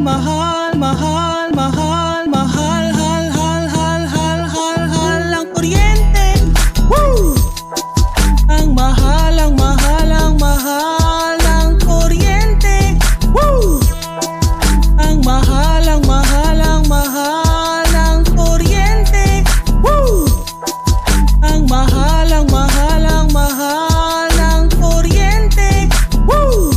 mahal, mahal, mahal, mahal, hal, hal, hal, hal, hal, hal ang kuryente. Woo! Ang mahal, ang mahal, ang mahal ng kuryente. Woo! Ang mahal, ang mahal, ang mahal ng kuryente. Woo! Ang mahal, ang mahal, ang mahal ng kuryente. Woo!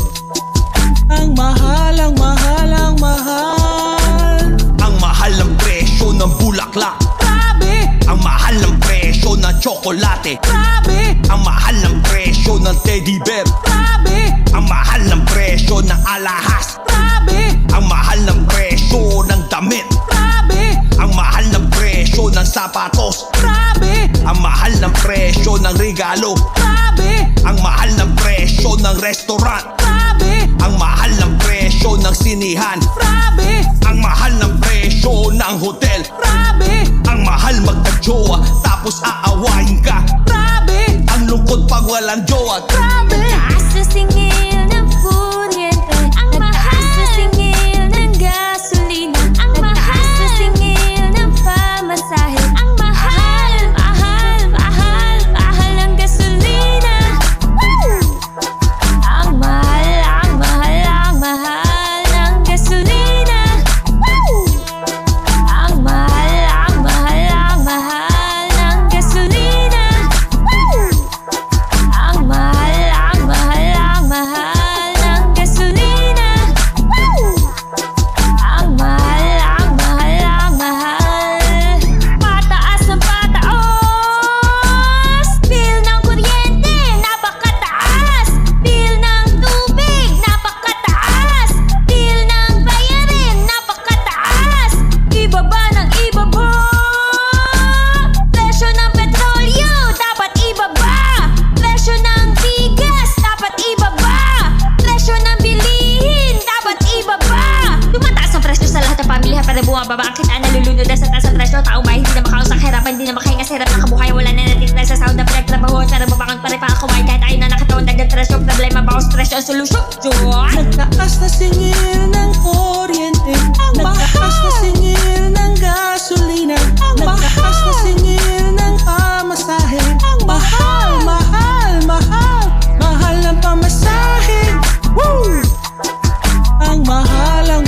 Ang mahal, ang mahal, ang mahal. Ang mahal ng presyo ng bulaklak. Grabe! Ang mahal ng presyo ng tsokolate. Grabe! Ang mahal ng presyo ng teddy bear. Grabe! Ang mahal ng presyo ng alahas. Grabe! Ang mahal ng presyo ng damit. Grabe! Ang mahal ng presyo ng sapatos. Grabe! Ang mahal ng presyo ng regalo. Grabe! Ang mahal ng presyo ng restaurant. Grabe! Ang mahal ng presyo ng sinihan. Grabe! Ang mahal ng presyo ng hotel. Grabe! Ang mahal magka-jowa tapos aawahin ka. Grabe! Ang lungkot pag walang jowa. Grabe! Taas na singil ng kuryente. Ang mahal na singil ng gasolina. Ang mahal na singil ng pamasahe. Ang mahal, mahal, mahal, mahal ng gasolina. Woo! Ang mahal, ang mahal, ang mahal ng gasolina. Woo! Ang mahal, ang mahal, ang mahal ng gasolina. Woo! Ang mahal, ang mahal, ang mahal ng gasolina. Woo! Ang mahal, ang mahal, ang mahal. Pataas ng pataas. Bill ng kuryente, napakataas. Bill ng tubig, napakataas. Bill ng bayarin, napakataas. Ibaba ng ibaba. Presyo ng petrolyo, dapat ibaba. Presyo ng bigas, dapat ibaba. Presyo ng bilihin, dapat ibaba. Tumataas ang presyo sa lahat ng pamilya, pero bumababa ang kita, nalulunod na sa taas ng presyo. Tao may hindi na makausang hirapan, hindi na makahinga sa hirap ng kabuhayan. Wala na natitira sa sahod na pinagtrabahuan, pero babangon pa rin pa ako kumain kahit ayaw na nakatawan dagdag presyo. Problema bawas presyo ang solusyon. Nagtaas na singil ng kuryente. Nagtaas na singil ng gasolina. Nagtaas na singil ng pamasahe. Ang mahal, mahal, mahal, mahal ng pamasahe. Woo! Ang mahal, ang